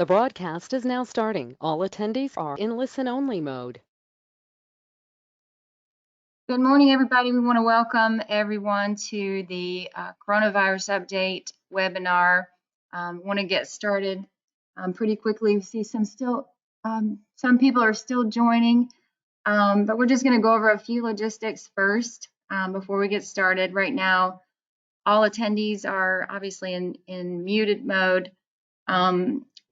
The broadcast is now starting. All attendees are in listen-only mode. Good morning, everybody. We want to welcome everyone to the coronavirus update webinar. Want to get started pretty quickly. We see some people are still joining, but we're just going to go over a few logistics first before we get started. Right now, all attendees are obviously in muted mode.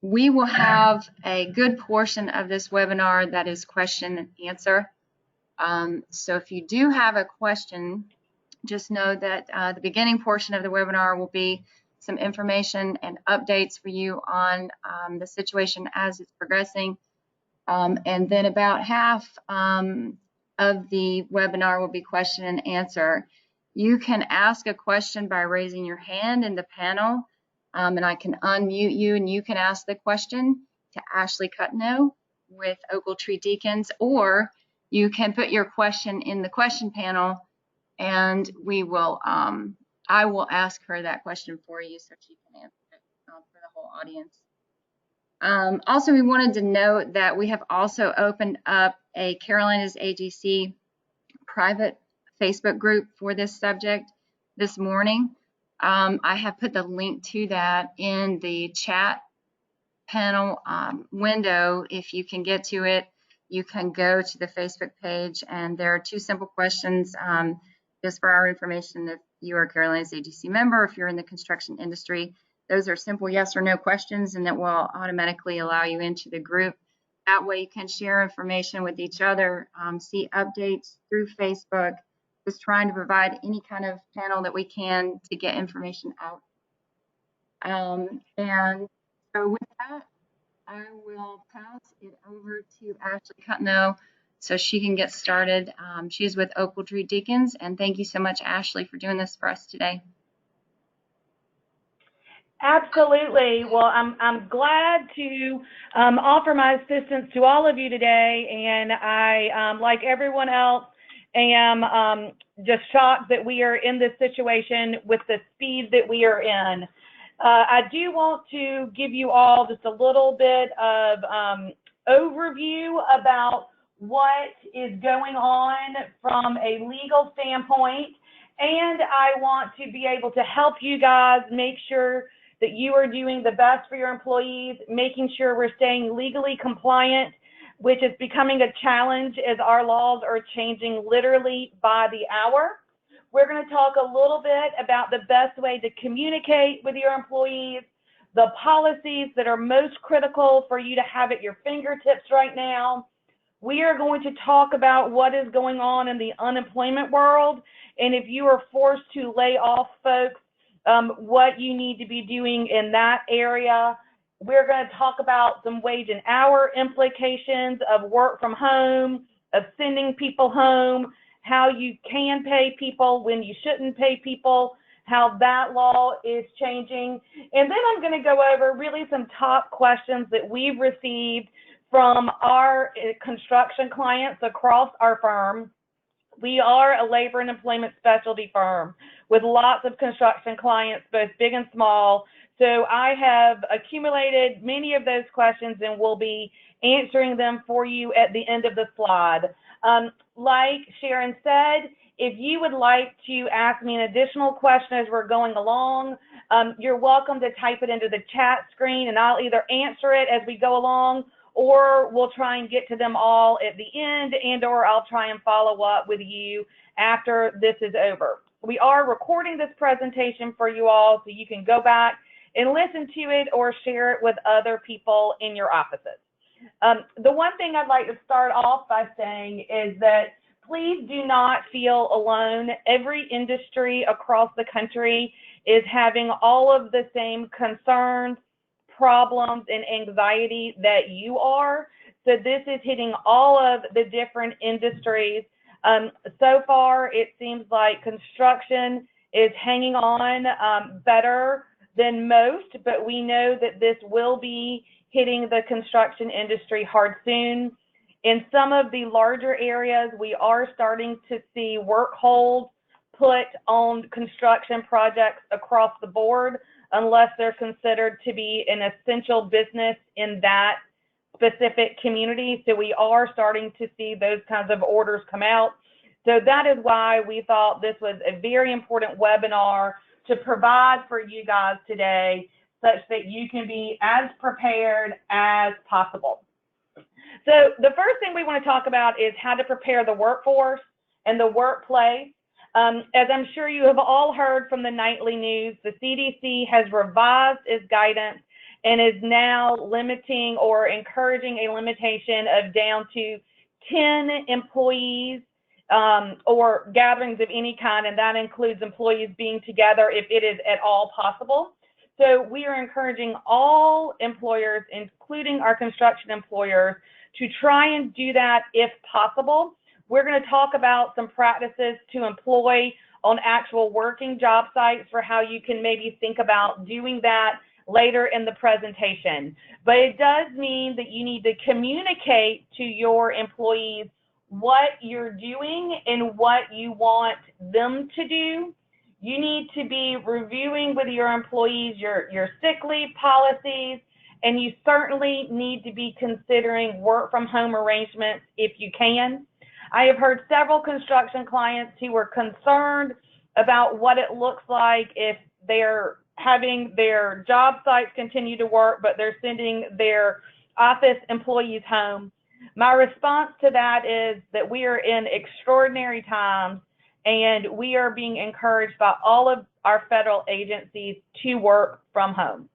We will have a good portion of this webinar that is question and answer. So if you do have a question, just know that the beginning portion of the webinar will be some information and updates for you on the situation as it's progressing. And then about half of the webinar will be question and answer. You can ask a question by raising your hand in the panel, and I can unmute you and you can ask the question to Ashley Cutno with Ogletree Deacons, or you can put your question in the question panel and we will, I will ask her that question for you so she can answer it for the whole audience. Also, we wanted to note that we have also opened up a Carolinas AGC private Facebook group for this subject this morning. I have put the link to that in the chat panel window. If you can get to it, you can go to the Facebook page, and there are two simple questions just for our information. If you are a Carolinas AGC member, if you're in the construction industry, those are simple yes or no questions, and that will automatically allow you into the group. That way you can share information with each other, see updates through Facebook, just trying to provide any kind of channel that we can to get information out. And so with that, I will pass it over to Ashley Cutno so she can get started. She's with Ogletree Deacons, and thank you so much, Ashley, for doing this for us today. Absolutely. Well, I'm glad to offer my assistance to all of you today, and I, like everyone else, am just shocked that we are in this situation with the speed that we are in. I do want to give you all just a little bit of overview about what is going on from a legal standpoint, and I want to be able to help you guys make sure that you are doing the best for your employees, making sure we're staying legally compliant, which is becoming a challenge as our laws are changing literally by the hour. We're going to talk a little bit about the best way to communicate with your employees, the policies that are most critical for you to have at your fingertips right now. We are going to talk about what is going on in the unemployment world, and if you are forced to lay off folks, what you need to be doing in that area. We're going to talk about some wage and hour implications of work from home, of sending people home, how you can pay people when you shouldn't pay people, how that law is changing. And then I'm going to go over really some top questions that we've received from our construction clients across our firm. We are a labor and employment specialty firm with lots of construction clients, both big and small. So I have accumulated many of those questions and will be answering them for you at the end of the slide. Like Sharon said, if you would like to ask me an additional question as we're going along, you're welcome to type it into the chat screen, and I'll either answer it as we go along, or we'll try and get to them all at the end, and or I'll try and follow up with you after this is over. We are recording this presentation for you all so you can go back and listen to it or share it with other people in your offices. The one thing I'd like to start off by saying is that please do not feel alone. Every industry across the country is having all of the same concerns, problems, and anxiety that you are. So this is hitting all of the different industries. So far, it seems like construction is hanging on better than most, but we know that this will be hitting the construction industry hard soon. In some of the larger areas, we are starting to see work holds put on construction projects across the board. unless they're considered to be an essential business in that specific community. So we are starting to see those kinds of orders come out. So that is why we thought this was a very important webinar to provide for you guys today, such that you can be as prepared as possible. So the first thing we want to talk about is how to prepare the workforce and the workplace. As I'm sure you have all heard from the nightly news, the CDC has revised its guidance and is now limiting or encouraging a limitation of down to 10 employees or gatherings of any kind, and that includes employees being together if it is at all possible. So we are encouraging all employers, including our construction employers, to try and do that if possible. We're going to talk about some practices to employ on actual working job sites for how you can maybe think about doing that later in the presentation. But it does mean that you need to communicate to your employees what you're doing and what you want them to do. You need to be reviewing with your employees your sick leave policies, and you certainly need to be considering work from home arrangements if you can. I have heard several construction clients who were concerned about what it looks like if they're having their job sites continue to work, but they're sending their office employees home. My response to that is that we are in extraordinary times, and we are being encouraged by all of our federal agencies to work from home.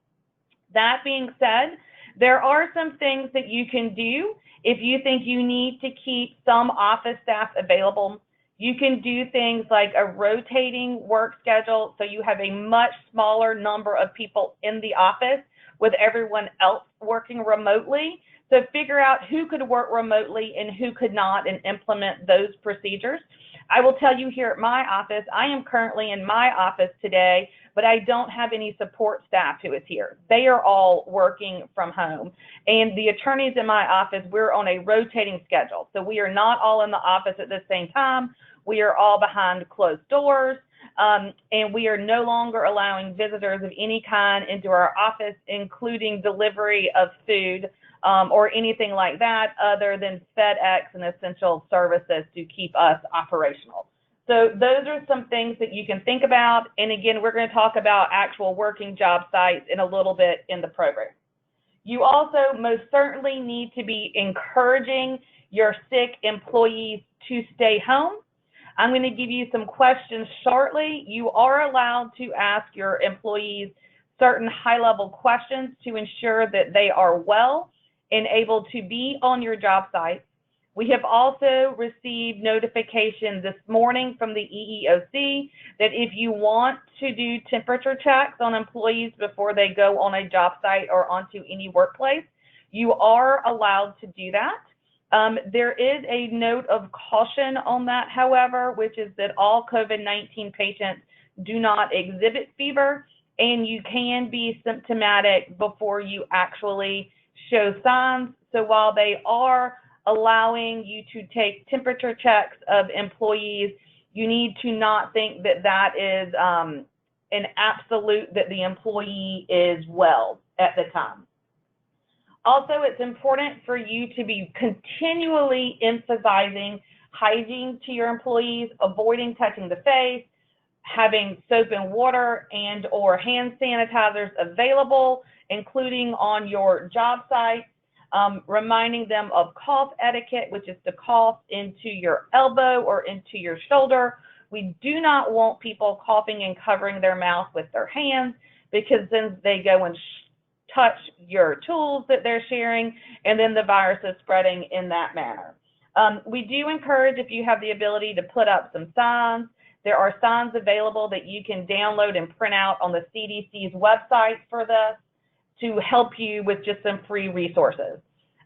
That being said, there are some things that you can do if you think you need to keep some office staff available. You can do things like a rotating work schedule, so you have a much smaller number of people in the office with everyone else working remotely. So figure out who could work remotely and who could not, and implement those procedures. I will tell you, here at my office, I am currently in my office today, but I don't have any support staff who is here. They are all working from home. And the attorneys in my office, we're on a rotating schedule. So we are not all in the office at the same time. We are all behind closed doors, and we are no longer allowing visitors of any kind into our office, including delivery of food or anything like that, other than FedEx and essential services to keep us operational. So those are some things that you can think about. And again, we're going to talk about actual working job sites in a little bit in the program. You also most certainly need to be encouraging your sick employees to stay home. I'm going to give you some questions shortly. You are allowed to ask your employees certain high-level questions to ensure that they are well and able to be on your job site. We have also received notification this morning from the EEOC that if you want to do temperature checks on employees before they go on a job site or onto any workplace, you are allowed to do that. There is a note of caution on that, however, which is that all COVID-19 patients do not exhibit fever, and you can be symptomatic before you actually show signs. So while they are allowing you to take temperature checks of employees, you need to not think that that is an absolute that the employee is well at the time. Also, it's important for you to be continually emphasizing hygiene to your employees, avoiding touching the face, having soap and water and or hand sanitizers available, including on your job site, reminding them of cough etiquette, which is to cough into your elbow or into your shoulder. We do not want people coughing and covering their mouth with their hands, because then they go and touch your tools that they're sharing, and then the virus is spreading in that manner. We do encourage, if you have the ability, to put up some signs. There are signs available that you can download and print out on the CDC's website for this to help you with just some free resources.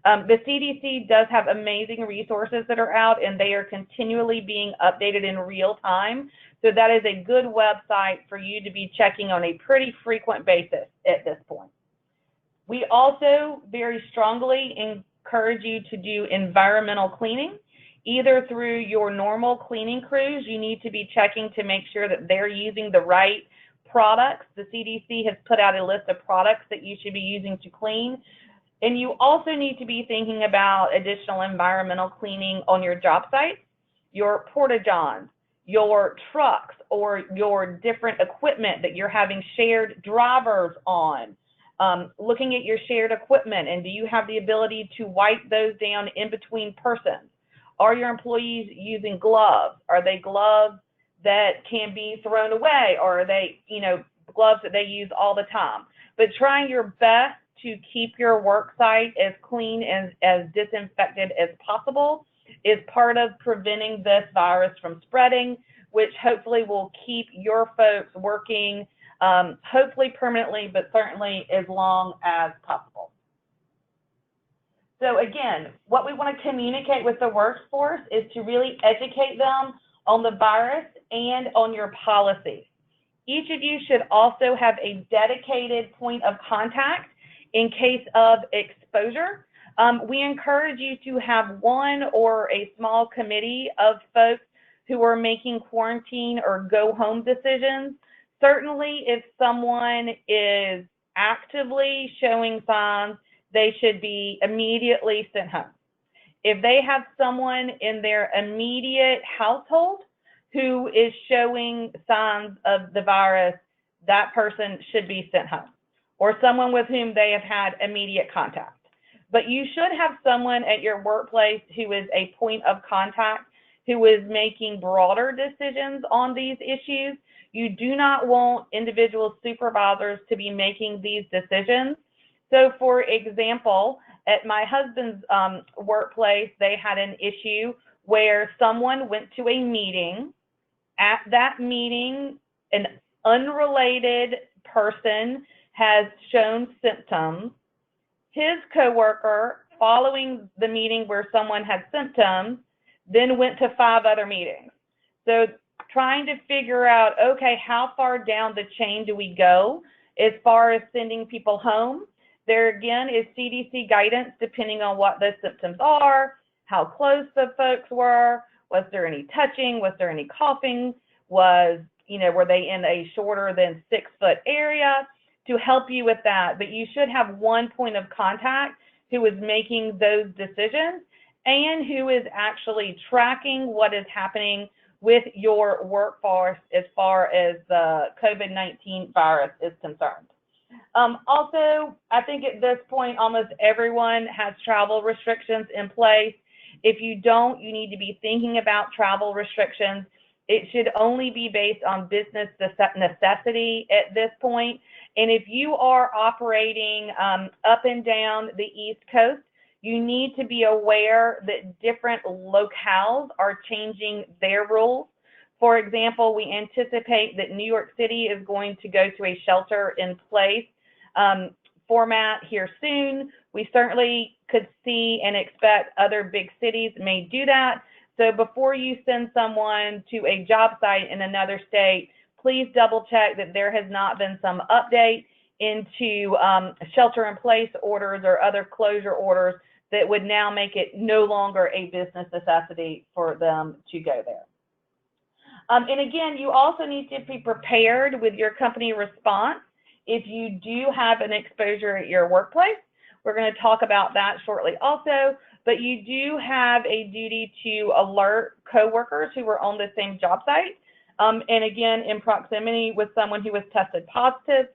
The CDC does have amazing resources that are out, and they are continually being updated in real time. So that is a good website for you to be checking on a pretty frequent basis at this point. We also very strongly encourage you to do environmental cleaning, either through your normal cleaning crews. You need to be checking to make sure that they're using the right products. The CDC has put out a list of products that you should be using to clean. And you also need to be thinking about additional environmental cleaning on your job site, your porta-johns, your trucks, or your different equipment that you're having shared drivers on. Looking at your shared equipment, and do you have the ability to wipe those down in between persons? Are your employees using gloves? Are they gloves that can be thrown away, or are they, gloves that they use all the time? But trying your best to keep your work site as clean and as disinfected as possible is part of preventing this virus from spreading, which hopefully will keep your folks working, hopefully permanently, but certainly as long as possible. So again, what we want to communicate with the workforce is to really educate them on the virus and on your policies. Each of you should also have a dedicated point of contact in case of exposure. We encourage you to have one or a small committee of folks who are making quarantine or go home decisions. Certainly, if someone is actively showing signs, they should be immediately sent home. If they have someone in their immediate household who is showing signs of the virus, that person should be sent home, or someone with whom they have had immediate contact. But you should have someone at your workplace who is a point of contact, who is making broader decisions on these issues. You do not want individual supervisors to be making these decisions. So for example, at my husband's workplace, they had an issue where someone went to a meeting. At that meeting, an unrelated person has shown symptoms. His coworker, following the meeting where someone had symptoms, then went to 5 other meetings. So trying to figure out, okay, how far down the chain do we go as far as sending people home? There again is CDC guidance depending on what the symptoms are, how close the folks were, was there any touching, was there any coughing, were they in a shorter than 6-foot area, to help you with that. But you should have one point of contact who is making those decisions and who is actually tracking what is happening with your workforce as far as the COVID-19 virus is concerned. Also, I think at this point, almost everyone has travel restrictions in place. If you don't, you need to be thinking about travel restrictions. It should only be based on business necessity at this point. And if you are operating up and down the East Coast, you need to be aware that different locales are changing their rules. For example, we anticipate that New York City is going to go to a shelter-in-place format here soon. We certainly could see and expect other big cities may do that. So before you send someone to a job site in another state, please double check that there has not been some update into shelter-in-place orders or other closure orders that would now make it no longer a business necessity for them to go there. And again, you also need to be prepared with your company response if you do have an exposure at your workplace. We're going to talk about that shortly also, but you do have a duty to alert coworkers who are on the same job site, and again, in proximity with someone who was tested positive.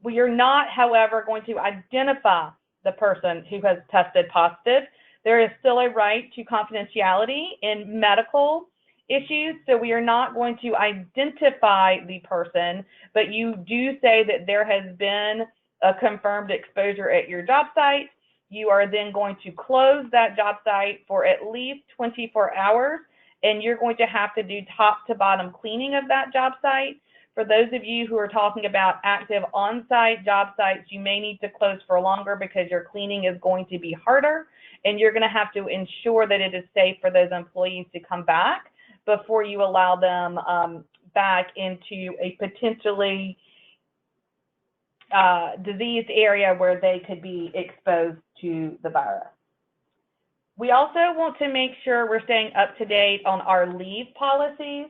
We are not, however, going to identify the person who has tested positive. There is still a right to confidentiality in medical issues, so we are not going to identify the person, but you do say that there has been a confirmed exposure at your job site. You are then going to close that job site for at least 24 hours, and you're going to have to do top to bottom cleaning of that job site. For those of you who are talking about active on-site job sites, you may need to close for longer because your cleaning is going to be harder, and you're going to have to ensure that it is safe for those employees to come back before you allow them back into a potentially diseased area where they could be exposed to the virus. We also want to make sure we're staying up to date on our leave policies.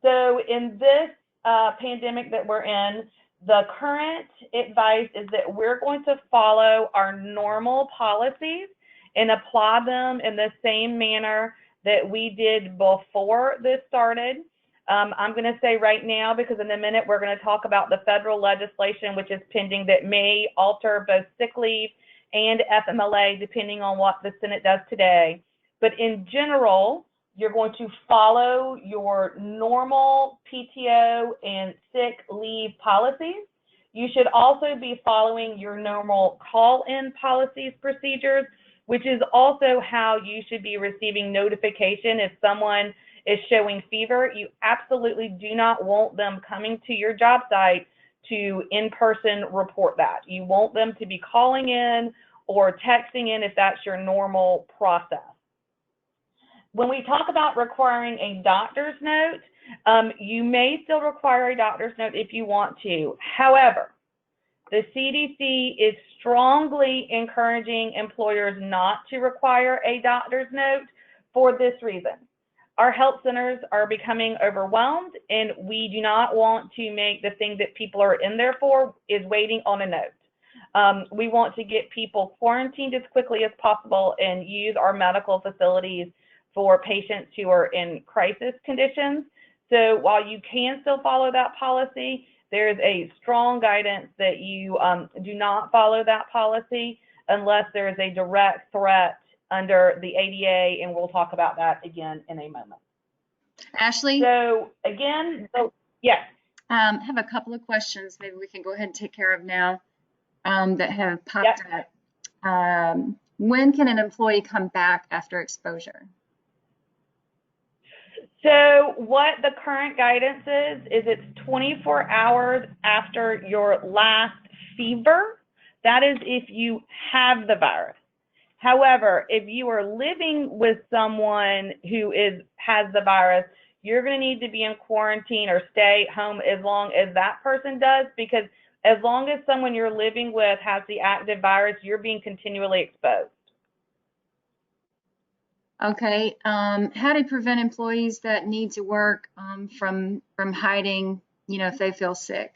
So in this pandemic that we're in, the current advice is that we're going to follow our normal policies and apply them in the same manner that we did before this started. I'm going to say right now, because in a minute we're going to talk about the federal legislation which is pending that may alter both sick leave and FMLA depending on what the Senate does today. But in general, you're going to follow your normal PTO and sick leave policies. You should also be following your normal call-in policies procedures, which is also how you should be receiving notification if someone is showing fever. You absolutely do not want them coming to your job site to in-person report that. You want them to be calling in or texting in if that's your normal process. When we talk about requiring a doctor's note, you may still require a doctor's note if you want to. However, the CDC is strongly encouraging employers not to require a doctor's note for this reason. Our health centers are becoming overwhelmed, and we do not want to make the thing that people are in there for is waiting on a note. We want to get people quarantined as quickly as possible and use our medical facilities for patients who are in crisis conditions. So while you can still follow that policy, there's a strong guidance that you do not follow that policy unless there is a direct threat under the ADA, and we'll talk about that again in a moment. Ashley? So again, yes. I have a couple of questions maybe we can go ahead and take care of now that have popped up. When can an employee come back after exposure? So what the current guidance is it's 24 hours after your last fever. That is if you have the virus. However, if you are living with someone who has the virus, you're going to need to be in quarantine or stay home as long as that person does, because as long as someone you're living with has the active virus, you're being continually exposed. Okay. How to prevent employees that need to work from hiding, if they feel sick?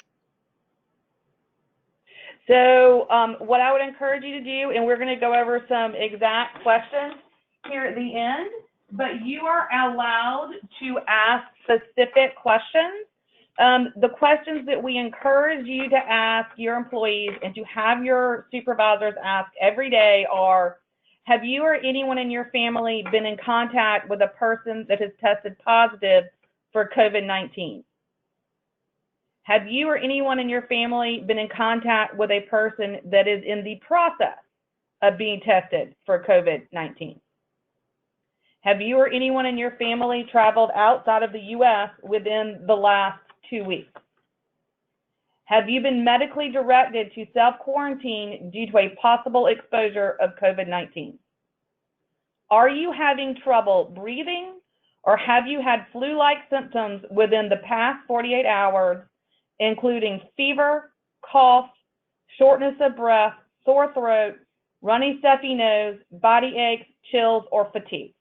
So what I would encourage you to do, and we're going to go over some exact questions here at the end, but you are allowed to ask specific questions. The questions that we encourage you to ask your employees and to have your supervisors ask every day are, have you or anyone in your family been in contact with a person that has tested positive for COVID-19? Have you or anyone in your family been in contact with a person that is in the process of being tested for COVID-19? Have you or anyone in your family traveled outside of the U.S. within the last 2 weeks? Have you been medically directed to self-quarantine due to a possible exposure of COVID-19? Are you having trouble breathing, or have you had flu-like symptoms within the past 48 hours, including fever, cough, shortness of breath, sore throat, runny, stuffy nose, body aches, chills, or fatigue?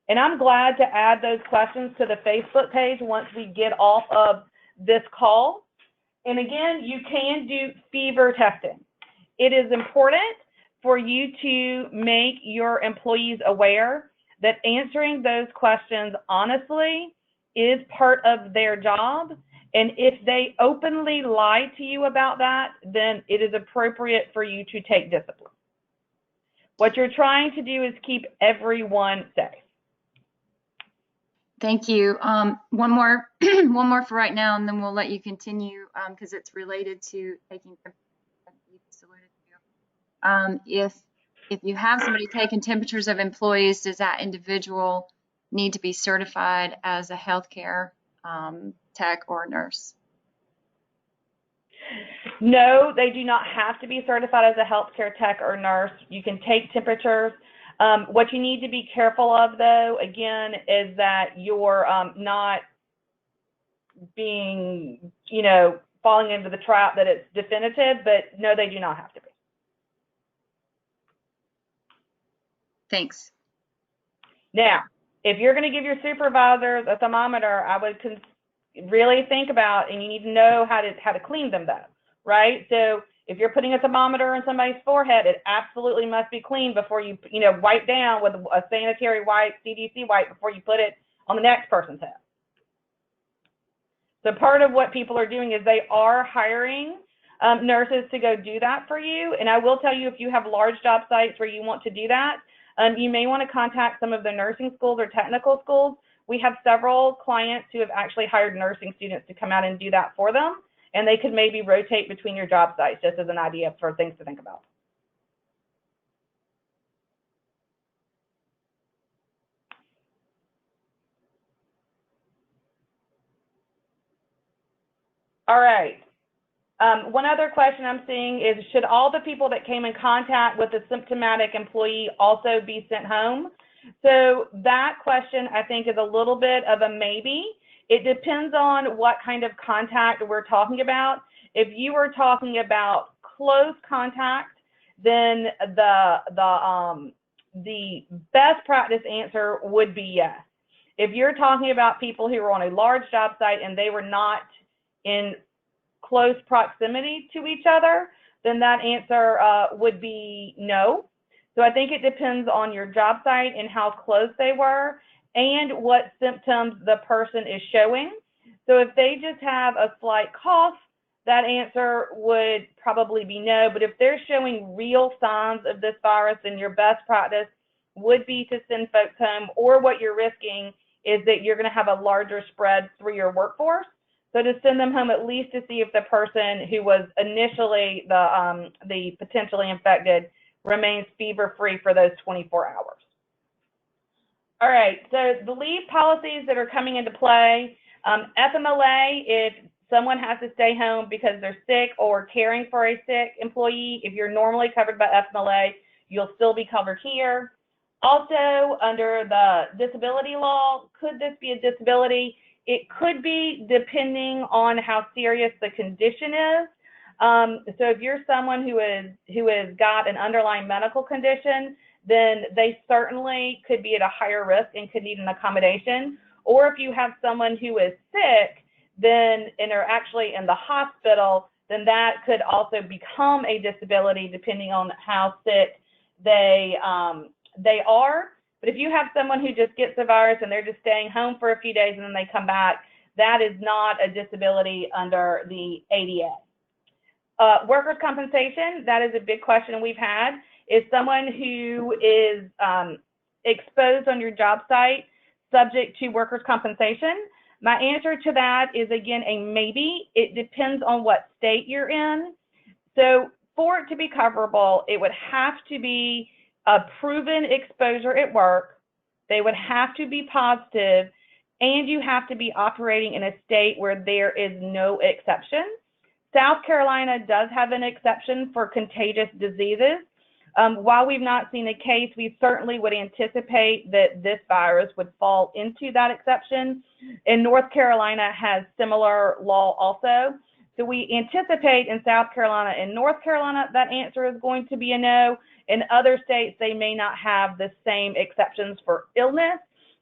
And I'm glad to add those questions to the Facebook page once we get off of this call. And again, you can do fever testing. It is important for you to make your employees aware that answering those questions honestly is part of their job. And if they openly lie to you about that, then it is appropriate for you to take discipline. What you're trying to do is keep everyone safe. Thank you. One more, one more for right now, and then we'll let you continue because it's related to taking if you have somebody taking temperatures of employees, does that individual need to be certified as a healthcare tech or nurse? No, they do not have to be certified as a healthcare tech or nurse. You can take temperatures. What you need to be careful of, though, again, is that you're not being, falling into the trap that it's definitive, but no, they do not have to be. Thanks. Now, if you're going to give your supervisors a thermometer, I would really think about, and you need to know how to clean them though, right? So if you're putting a thermometer on somebody's forehead, it absolutely must be cleaned before you wipe down with a sanitary wipe, CDC wipe, before you put it on the next person's head. So part of what people are doing is they are hiring nurses to go do that for you. And I will tell you, if you have large job sites where you want to do that, you may want to contact some of the nursing schools or technical schools. We have several clients who have actually hired nursing students to come out and do that for them. And they could maybe rotate between your job sites, just as an idea for things to think about. All right. One other question I'm seeing is, should all the people that came in contact with a symptomatic employee also be sent home? So that question, I think, is a little bit of a maybe. It depends on what kind of contact we're talking about. If you are talking about close contact, then the best practice answer would be yes. If you're talking about people who are on a large job site and they were not in close proximity to each other, then that answer would be no. So I think it depends on your job site and how close they were and what symptoms the person is showing. So if they just have a slight cough, that answer would probably be no. But if they're showing real signs of this virus, then your best practice would be to send folks home, or what you're risking is that you're going to have a larger spread through your workforce. So to send them home at least to see if the person who was initially the potentially infected remains fever-free for those 24 hours. All right, so the leave policies that are coming into play, FMLA, if someone has to stay home because they're sick or caring for a sick employee, if you're normally covered by FMLA, you'll still be covered here. Also, under the disability law, could this be a disability? It could be, depending on how serious the condition is. So if you're someone who has got an underlying medical condition, then they certainly could be at a higher risk and could need an accommodation. Or if you have someone who is sick, then and are actually in the hospital, then that could also become a disability depending on how sick they are. But if you have someone who just gets the virus and they're just staying home for a few days and then they come back, that is not a disability under the ADA. Workers' compensation, that is a big question we've had. Is someone who is exposed on your job site subject to workers' compensation? My answer to that is, again, a maybe. It depends on what state you're in. So for it to be coverable, it would have to be a proven exposure at work. They would have to be positive, and you have to be operating in a state where there is no exception. South Carolina does have an exception for contagious diseases. While we've not seen a case, we certainly would anticipate that this virus would fall into that exception. And North Carolina has similar law also. So we anticipate in South Carolina and North Carolina that answer is going to be a no. In other states, they may not have the same exceptions for illness.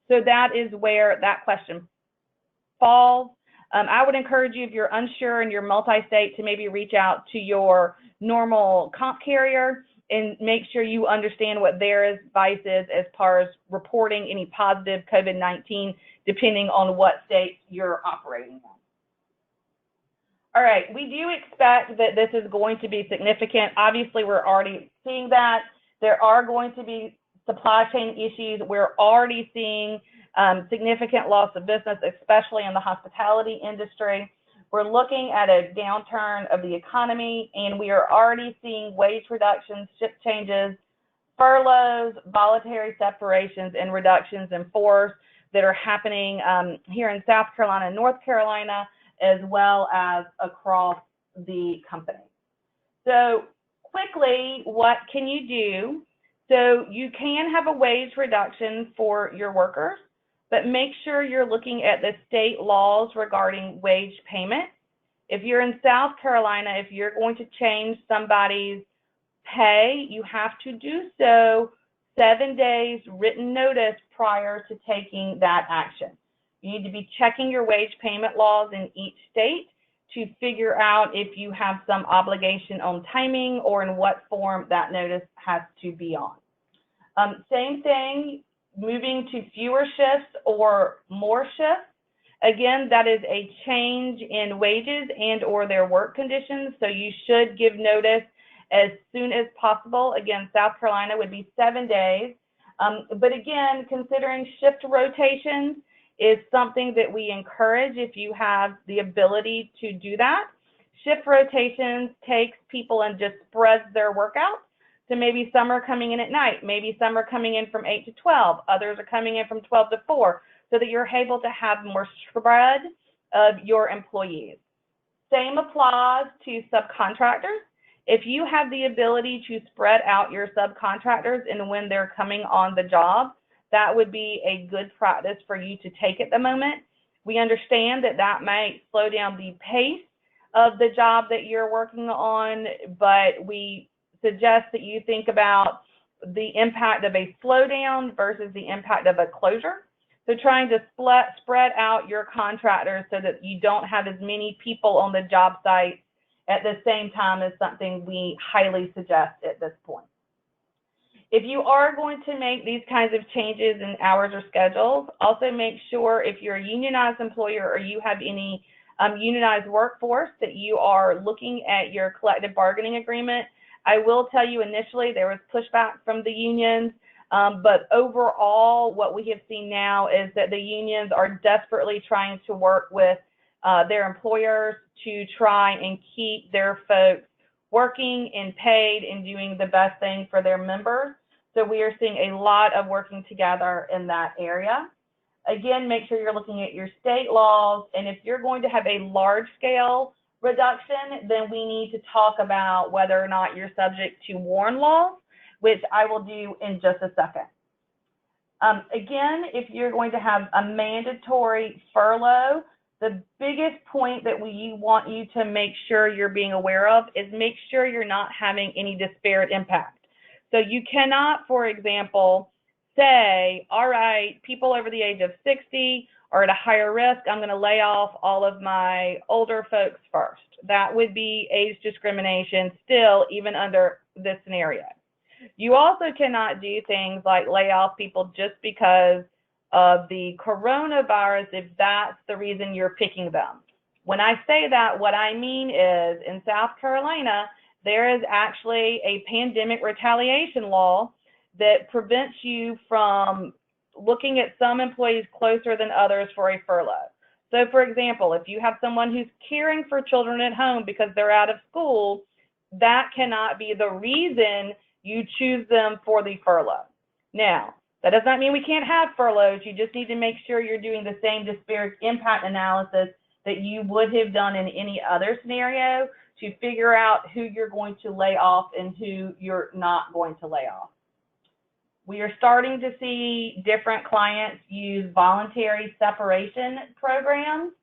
So that is where that question falls. I would encourage you, if you're unsure and you're multi-state, to maybe reach out to your normal comp carrier and make sure you understand what their advice is as far as reporting any positive COVID-19, depending on what state you're operating in. All right, we do expect that this is going to be significant. Obviously, we're already seeing that. There are going to be supply chain issues. We're already seeing significant loss of business, especially in the hospitality industry. We're looking at a downturn of the economy, and we are already seeing wage reductions, shift changes, furloughs, voluntary separations, and reductions in force that are happening here in South Carolina and North Carolina, as well as across the company. So quickly, what can you do? So you can have a wage reduction for your workers, but make sure you're looking at the state laws regarding wage payment. If you're in South Carolina, if you're going to change somebody's pay, you have to do so 7 days written notice prior to taking that action. You need to be checking your wage payment laws in each state to figure out if you have some obligation on timing or in what form that notice has to be on. Same thing, moving to fewer shifts or more shifts. Again, that is a change in wages and or their work conditions, so you should give notice as soon as possible. Again, South Carolina would be 7 days. But again, considering shift rotations is something that we encourage if you have the ability to do that. Shift rotations takes people and just spreads their work out. So maybe some are coming in at night, maybe some are coming in from 8 to 12, others are coming in from 12 to 4, so that you're able to have more spread of your employees. Same applies to subcontractors. If you have the ability to spread out your subcontractors and when they're coming on the job, that would be a good practice for you to take at the moment. We understand that that might slow down the pace of the job that you're working on, but we suggest that you think about the impact of a slowdown versus the impact of a closure. So trying to spread out your contractors so that you don't have as many people on the job site at the same time is something we highly suggest at this point. If you are going to make these kinds of changes in hours or schedules, also make sure if you're a unionized employer or you have any unionized workforce that you are looking at your collective bargaining agreement. I will tell you initially there was pushback from the unions, but overall what we have seen now is that the unions are desperately trying to work with their employers to try and keep their folks working and paid and doing the best thing for their members. So we are seeing a lot of working together in that area. Again, make sure you're looking at your state laws, and if you're going to have a large scale reduction, then we need to talk about whether or not you're subject to WARN laws, which I will do in just a second. Again, if you're going to have a mandatory furlough, the biggest point that we want you to make sure you're being aware of is make sure you're not having any disparate impact. So you cannot, for example, say, all right, people over the age of 60 are at a higher risk, I'm going to lay off all of my older folks first. That would be age discrimination still, even under this scenario. You also cannot do things like lay off people just because of the coronavirus if that's the reason you're picking them. When I say that, what I mean is in South Carolina, there is actually a pandemic retaliation law that prevents you from looking at some employees closer than others for a furlough. So for example, if you have someone who's caring for children at home because they're out of school, that cannot be the reason you choose them for the furlough. Now, that does not mean we can't have furloughs. You just need to make sure you're doing the same disparate impact analysis that you would have done in any other scenario to figure out who you're going to lay off and who you're not going to lay off. We are starting to see different clients use voluntary separation programs.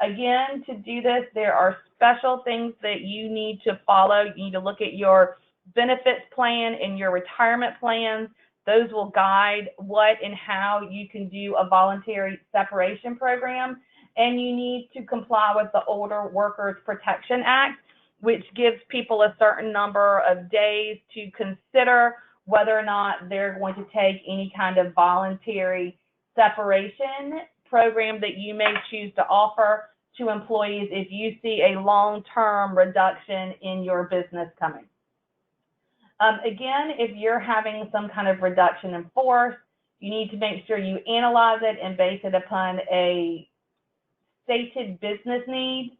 Again, to do this, there are special things that you need to follow. You need to look at your benefits plan and your retirement plans. Those will guide what and how you can do a voluntary separation program. And you need to comply with the Older Workers Protection Act, which gives people a certain number of days to consider whether or not they're going to take any kind of voluntary separation program that you may choose to offer to employees if you see a long-term reduction in your business coming. Again, if you're having some kind of reduction in force, you need to make sure you analyze it and base it upon a stated business need.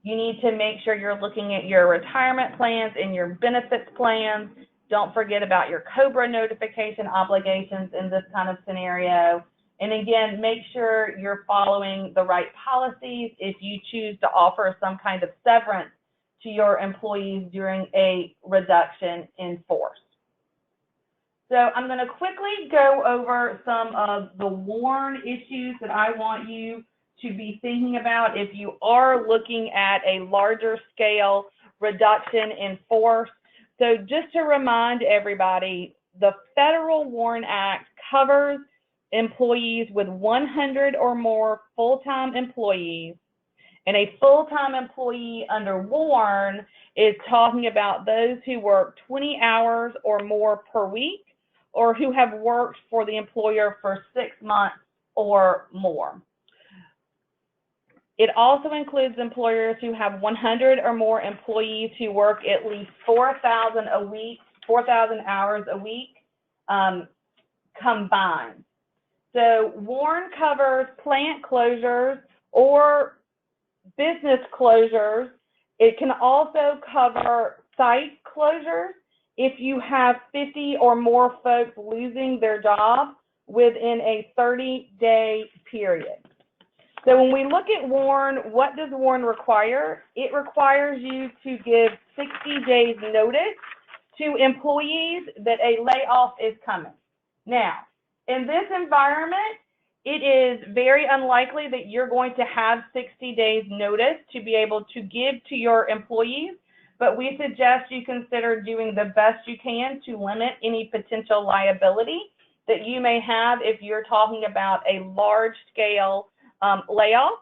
You need to make sure you're looking at your retirement plans and your benefits plans. Don't forget about your COBRA notification obligations in this kind of scenario. And again, make sure you're following the right policies if you choose to offer some kind of severance to your employees during a reduction in force. So I'm going to quickly go over some of the WARN issues that I want you to be thinking about if you are looking at a larger scale reduction in force. So just to remind everybody, the Federal WARN Act covers employees with 100 or more full-time employees. And a full-time employee under WARN is talking about those who work 20 hours or more per week, or who have worked for the employer for 6 months or more. It also includes employers who have 100 or more employees who work at least 4,000 hours a week combined. So WARN covers plant closures or business closures. It can also cover site closures if you have 50 or more folks losing their job within a 30-day period. So when we look at WARN, what does WARN require? It requires you to give 60 days notice to employees that a layoff is coming. Now, in this environment, it is very unlikely that you're going to have 60 days notice to be able to give to your employees, but we suggest you consider doing the best you can to limit any potential liability that you may have if you're talking about a large-scale layoff.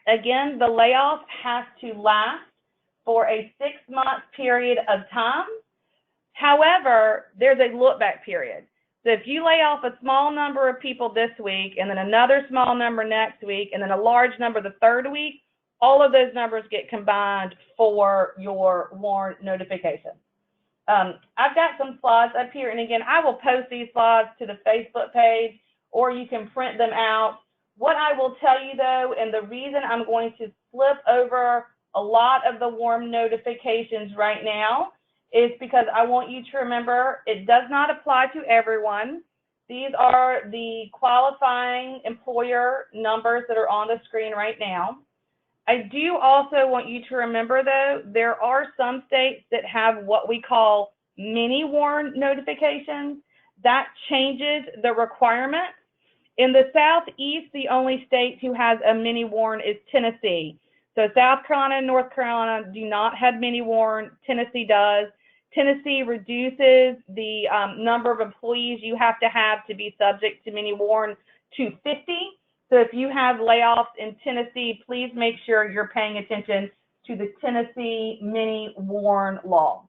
Again, the layoff has to last for a 6-month period of time. However, there's a look-back period. So if you lay off a small number of people this week, and then another small number next week, and then a large number the third week, all of those numbers get combined for your WARN notification. I've got some slides up here, and again, I will post these slides to the Facebook page, or you can print them out. What I will tell you though, and the reason I'm going to flip over a lot of the WARN notifications right now, is because I want you to remember it does not apply to everyone. These are the qualifying employer numbers that are on the screen right now. I do also want you to remember though, there are some states that have what we call mini WARN notifications. That changes the requirement. In the Southeast, the only state who has a mini WARN is Tennessee. So South Carolina and North Carolina do not have mini WARN, Tennessee does. Tennessee reduces the number of employees you have to be subject to mini WARN to 50. So if you have layoffs in Tennessee, please make sure you're paying attention to the Tennessee mini WARN law.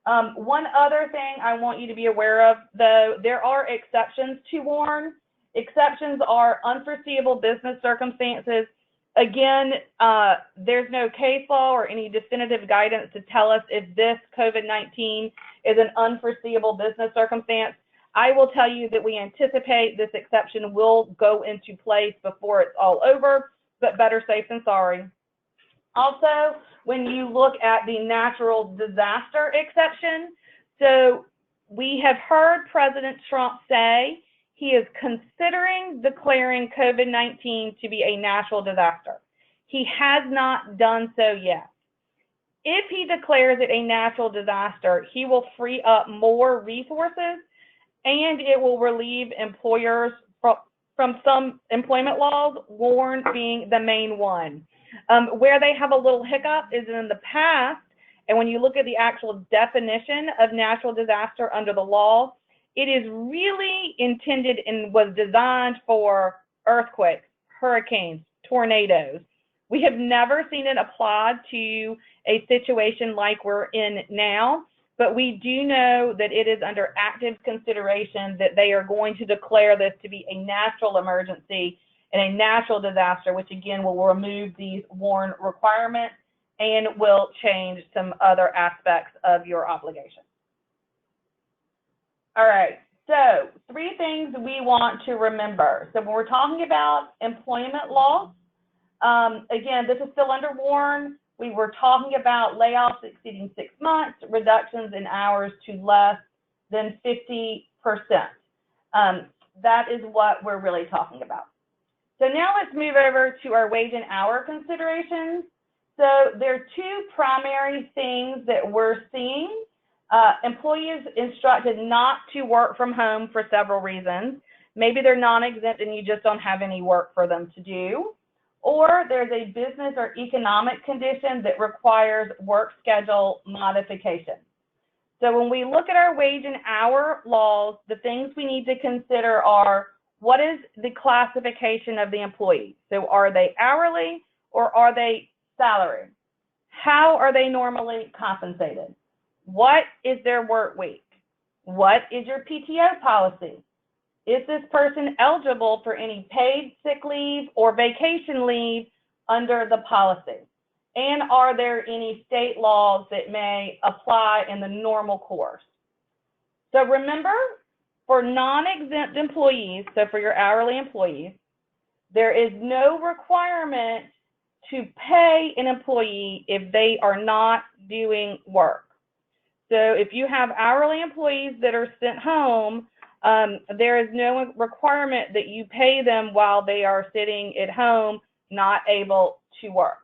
One other thing I want you to be aware of, though, there are exceptions to WARN. Exceptions are unforeseeable business circumstances. Again, there's no case law or any definitive guidance to tell us if this COVID-19 is an unforeseeable business circumstance. I will tell you that we anticipate this exception will go into place before it's all over, but better safe than sorry. Also, when you look at the natural disaster exception, so we have heard President Trump say he is considering declaring COVID-19 to be a natural disaster. He has not done so yet. If he declares it a natural disaster, he will free up more resources and it will relieve employers from some employment laws, WARN being the main one. Where they have a little hiccup is in the past, and when you look at the actual definition of natural disaster under the law, it is really intended and was designed for earthquakes, hurricanes, tornadoes. We have never seen it applied to a situation like we're in now, but we do know that it is under active consideration that they are going to declare this to be a natural emergency and a natural disaster, which again will remove these WARN requirements and will change some other aspects of your obligation. All right, so 3 things we want to remember. So when we're talking about employment loss, again, this is still under WARN. We were talking about layoffs exceeding 6 months, reductions in hours to less than 50%. That is what we're really talking about. So now let's move over to our wage and hour considerations. So there are 2 primary things that we're seeing. Employees instructed not to work from home for several reasons. Maybe they're non-exempt and you just don't have any work for them to do. Or there's a business or economic condition that requires work schedule modification. So when we look at our wage and hour laws, the things we need to consider are what is the classification of the employee? So are they hourly or are they salaried? How are they normally compensated? What is their work week? What is your PTO policy? Is this person eligible for any paid sick leave or vacation leave under the policy? And are there any state laws that may apply in the normal course? So remember, for non-exempt employees, so for your hourly employees, there is no requirement to pay an employee if they are not doing work. So if you have hourly employees that are sent home, there is no requirement that you pay them while they are sitting at home, not able to work.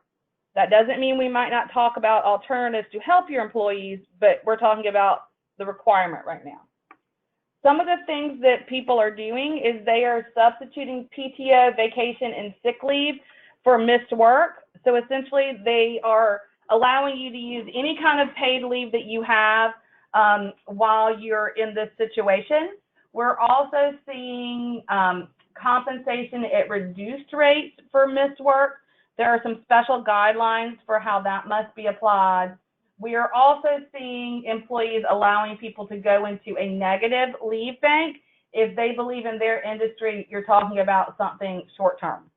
That doesn't mean we might not talk about alternatives to help your employees, but we're talking about the requirement right now. Some of the things that people are doing is they are substituting PTO, vacation, and sick leave for missed work. So essentially, they are allowing you to use any kind of paid leave that you have while you're in this situation. We're also seeing compensation at reduced rates for missed work. There are some special guidelines for how that must be applied. We are also seeing employees allowing people to go into a negative leave bank if they believe in their industry you're talking about something short term.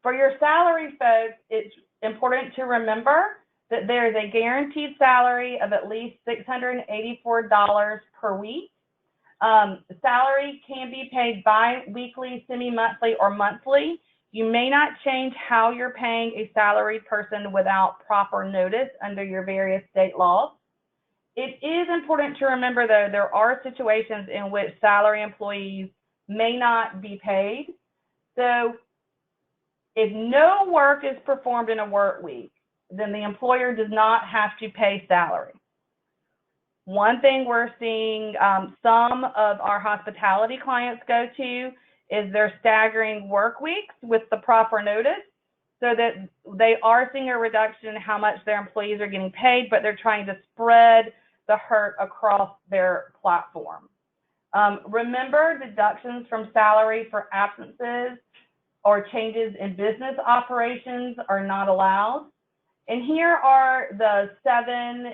For your salary folks, it's important to remember that there is a guaranteed salary of at least $684 per week. The salary can be paid bi-weekly, semi-monthly, or monthly. You may not change how you're paying a salaried person without proper notice under your various state laws. It is important to remember, though, there are situations in which salary employees may not be paid. So if no work is performed in a work week, then the employer does not have to pay salary. One thing we're seeing some of our hospitality clients go to is they're staggering work weeks with the proper notice so that they are seeing a reduction in how much their employees are getting paid, but they're trying to spread the hurt across their platform. Remember, deductions from salary for absences or changes in business operations are not allowed. And here are the 7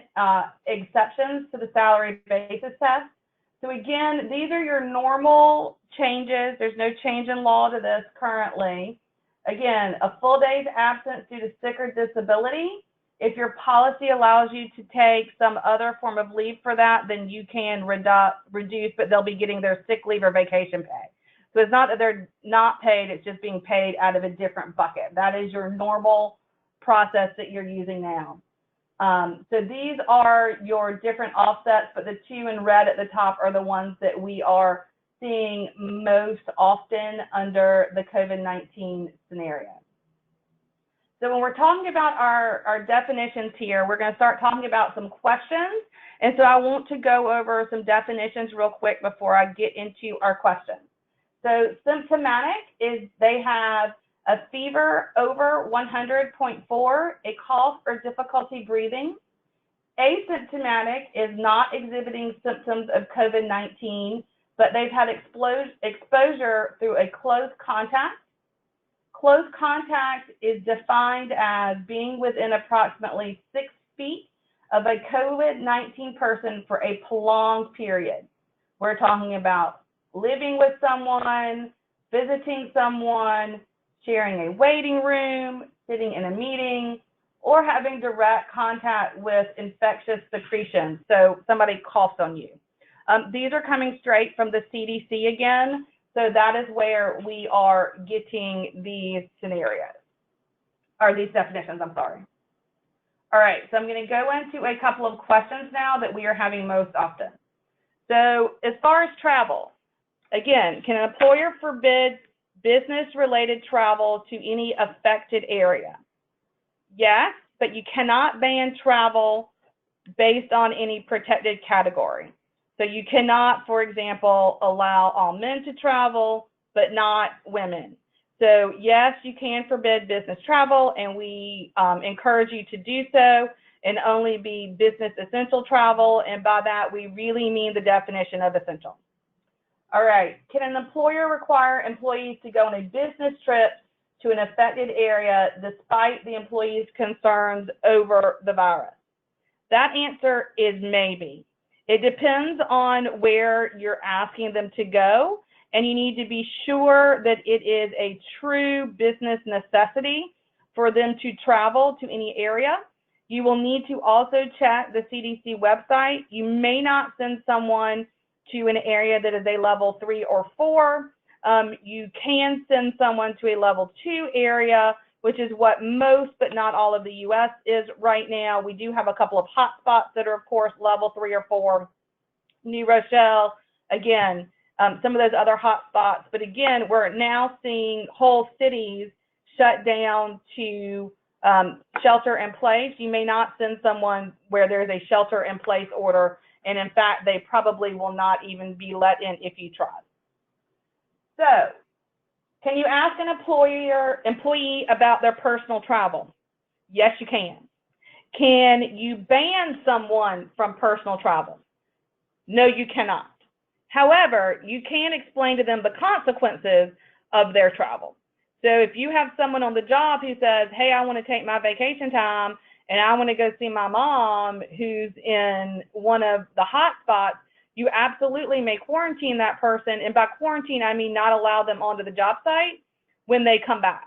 exceptions to the salary basis test. So again, these are your normal changes. There's no change in law to this currently. Again, a full day's absence due to sick or disability. If your policy allows you to take some other form of leave for that, then you can reduce, but they'll be getting their sick leave or vacation pay. So it's not that they're not paid, it's just being paid out of a different bucket. That is your normal process that you're using now. So these are your different offsets, but the 2 in red at the top are the ones that we are seeing most often under the COVID-19 scenario. So when we're talking about our definitions here, we're going to start talking about some questions. And so I want to go over some definitions real quick before I get into our questions. So symptomatic is they have a fever over 100.4, a cough or difficulty breathing. Asymptomatic is not exhibiting symptoms of COVID-19, but they've had exposure through a close contact. Close contact is defined as being within approximately 6 feet of a COVID-19 person for a prolonged period. We're talking about living with someone, visiting someone, sharing a waiting room, sitting in a meeting, or having direct contact with infectious secretions. So somebody coughs on you. These are coming straight from the CDC again. So that is where we are getting these scenarios, or these definitions, I'm sorry. All right, so I'm going to go into a couple of questions now that we are having most often. So as far as travel, again, can an employer forbid business-related travel to any affected area? Yes, but you cannot ban travel based on any protected category. So you cannot, for example, allow all men to travel, but not women. So yes, you can forbid business travel, and we encourage you to do so, and only be business essential travel. And by that, we really mean the definition of essential. All right. Can an employer require employees to go on a business trip to an affected area despite the employee's concerns over the virus? That answer is maybe. It depends on where you're asking them to go, and you need to be sure that it is a true business necessity for them to travel to any area. You will need to also check the CDC website. You may not send someone to an area that is a level 3 or 4. You can send someone to a level 2 area, which is what most but not all of the U.S. is right now. We do have a couple of hot spots that are, of course, level 3 or 4. New Rochelle, again, some of those other hot spots. But again, we're now seeing whole cities shut down to shelter in place. You may not send someone where there's a shelter in place order, and in fact, they probably will not even be let in if you try. So, can you ask an employee about their personal travel? Yes, you can. Can you ban someone from personal travel? No, you cannot. However, you can explain to them the consequences of their travel. So if you have someone on the job who says, hey, I want to take my vacation time and I want to go see my mom who's in one of the hot spots, you absolutely may quarantine that person. And by quarantine, I mean not allow them onto the job site when they come back.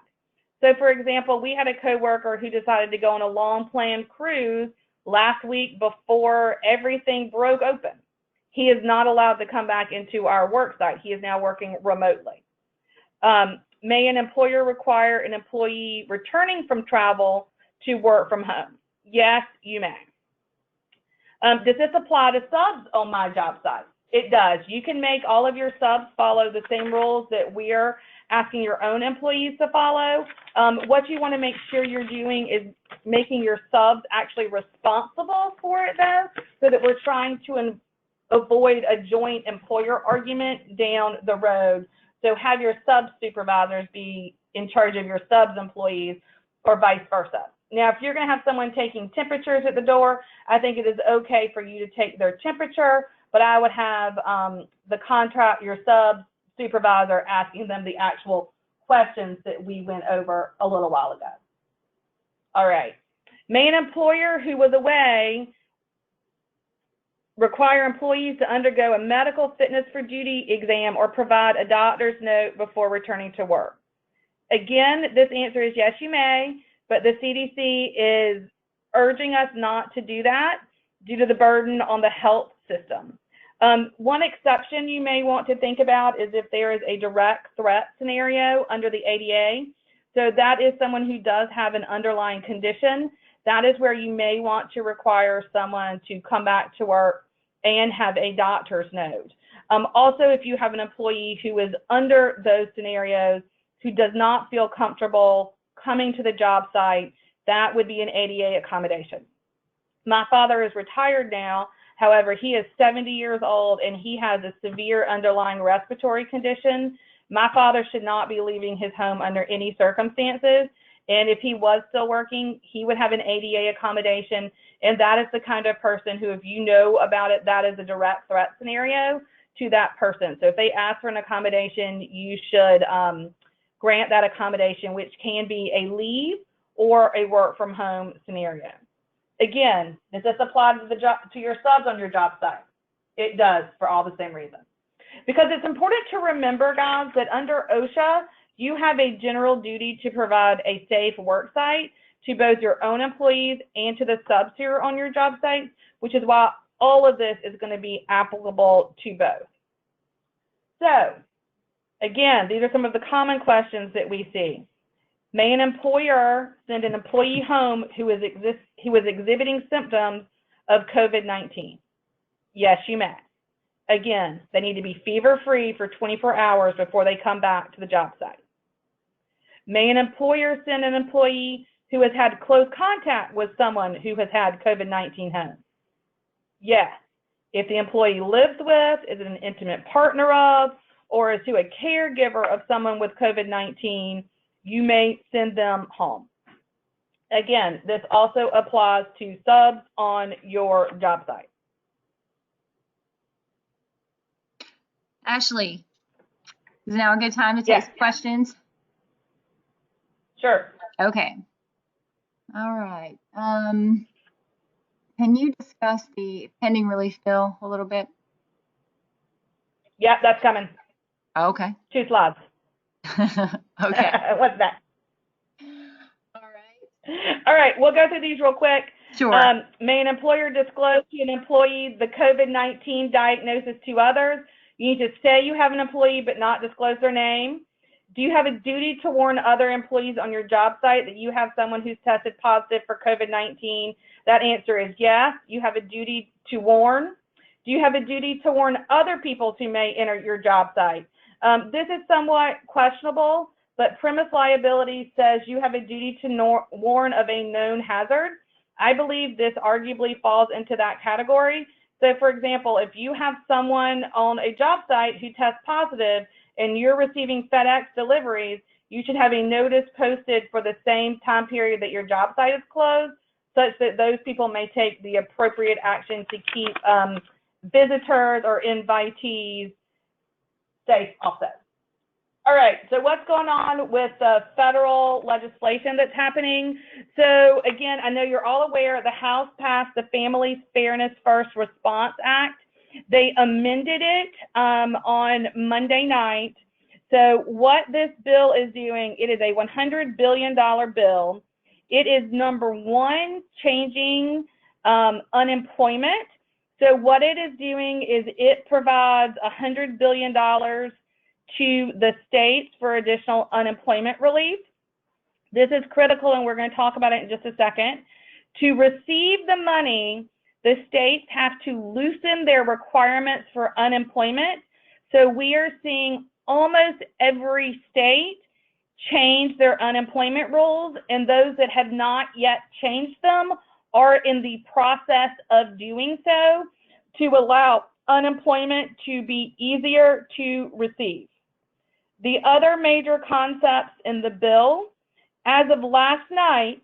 So for example, we had a coworker who decided to go on a long planned cruise last week before everything broke open. He is not allowed to come back into our work site. He is now working remotely. May an employer require an employee returning from travel to work from home? Yes, you may. Does this apply to subs on my job site? It does. You can make all of your subs follow the same rules that we're asking your own employees to follow. What you want to make sure you're doing is making your subs actually responsible for it, though, so that we're trying to avoid a joint employer argument down the road. So have your sub supervisors be in charge of your subs employees or vice versa. Now, if you're going to have someone taking temperatures at the door, I think it is okay for you to take their temperature, but I would have your sub supervisor asking them the actual questions that we went over a little while ago. All right. May an employer who was away require employees to undergo a medical fitness for duty exam or provide a doctor's note before returning to work? Again, this answer is yes, you may, but the CDC is urging us not to do that due to the burden on the health system. One exception you may want to think about is if there is a direct threat scenario under the ADA. So that is someone who does have an underlying condition. That is where you may want to require someone to come back to work and have a doctor's note. Also, if you have an employee who is under those scenarios, who does not feel comfortable coming to the job site, that would be an ADA accommodation. My father is retired now. However, he is 70 years old and he has a severe underlying respiratory condition. My father should not be leaving his home under any circumstances. And if he was still working, he would have an ADA accommodation. And that is the kind of person who, if you know about it, that is a direct threat scenario to that person. So if they ask for an accommodation, you should grant that accommodation, which can be a leave or a work from home scenario. Again, does this apply to your subs on your job site? It does, for all the same reasons. Because it's important to remember, guys, that under OSHA, you have a general duty to provide a safe work site to both your own employees and to the subs who are on your job site, which is why all of this is going to be applicable to both. So, again, these are some of the common questions that we see. May an employer send an employee home who is exhibiting symptoms of COVID-19? Yes, you may. Again, they need to be fever-free for 24 hours before they come back to the job site. May an employer send an employee who has had close contact with someone who has had COVID-19 home? Yes. If the employee lives with, is an intimate partner of, or is to a caregiver of someone with COVID-19, you may send them home. Again, this also applies to subs on your job site. Ashley, is now a good time to take Yes. some questions? Sure. Okay. All right. Can you discuss the pending relief bill a little bit? Yep, that's coming. Okay. 2 slides. Okay. What's that? All right. All right, we'll go through these real quick. Sure. May an employer disclose to an employee the COVID-19 diagnosis to others? You need to say you have an employee but not disclose their name. Do you have a duty to warn other employees on your job site that you have someone who's tested positive for COVID-19? That answer is yes. You have a duty to warn. Do you have a duty to warn other people who may enter your job site? This is somewhat questionable, but premise liability says you have a duty to warn of a known hazard. I believe this arguably falls into that category. So for example, if you have someone on a job site who tests positive and you're receiving FedEx deliveries, you should have a notice posted for the same time period that your job site is closed, such that those people may take the appropriate action to keep visitors or invitees safe also. All right, so what's going on with the federal legislation that's happening? So again, I know you're all aware the House passed the Family Fairness First Response Act. They amended it on Monday night. So what this bill is doing, it is a $100 billion bill. It is, number one, changing unemployment. So what it is doing is it provides $100 billion to the states for additional unemployment relief. This is critical, and we're going to talk about it in just a second. To receive the money, the states have to loosen their requirements for unemployment. So we are seeing almost every state change their unemployment rules, and those that have not yet changed them are in the process of doing so to allow unemployment to be easier to receive. The other major concepts in the bill, as of last night,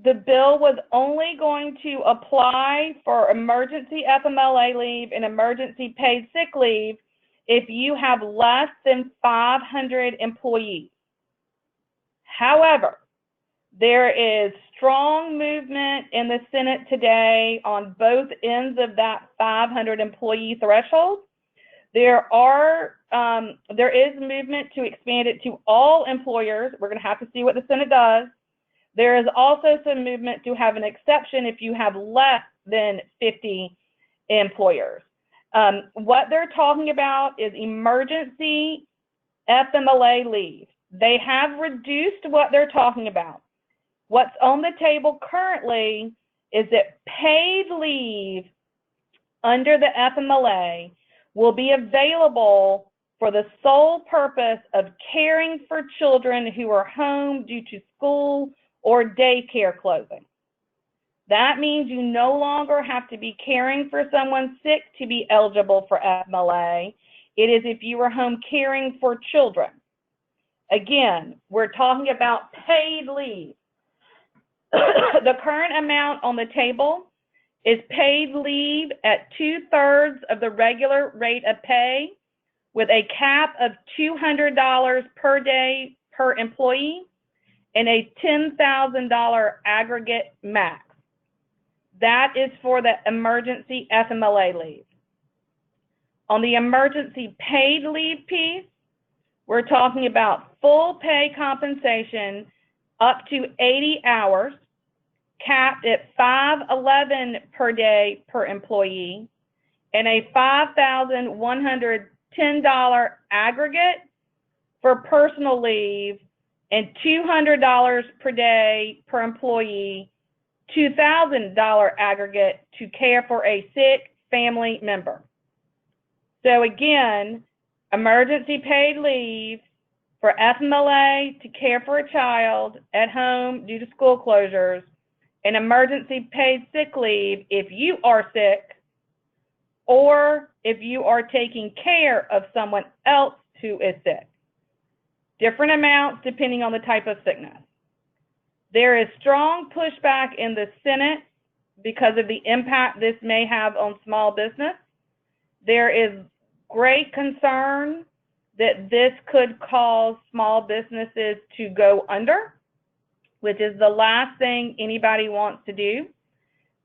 the bill was only going to apply for emergency FMLA leave and emergency paid sick leave if you have less than 500 employees. However, there is strong movement in the Senate today on both ends of that 500 employee threshold. There is movement to expand it to all employers. We're going to have to see what the Senate does. There is also some movement to have an exception if you have less than 50 employers. What they're talking about is emergency FMLA leave. They have reduced what they're talking about. What's on the table currently is that paid leave under the FMLA will be available for the sole purpose of caring for children who are home due to school or daycare closing. That means you no longer have to be caring for someone sick to be eligible for FMLA. It is if you are home caring for children. Again, we're talking about paid leave. The current amount on the table is paid leave at 2/3 of the regular rate of pay with a cap of $200 per day per employee and a $10,000 aggregate max. That is for the emergency FMLA leave. On the emergency paid leave piece, we're talking about full pay compensation up to 80 hours, capped at $511 per day per employee, and a $5,110 aggregate for personal leave, and $200 per day per employee, $2,000 aggregate to care for a sick family member. So again, emergency paid leave for FMLA to care for a child at home due to school closures, and emergency paid sick leave if you are sick or if you are taking care of someone else who is sick. Different amounts depending on the type of sickness. There is strong pushback in the Senate because of the impact this may have on small business. There is great concern that this could cause small businesses to go under, which is the last thing anybody wants to do.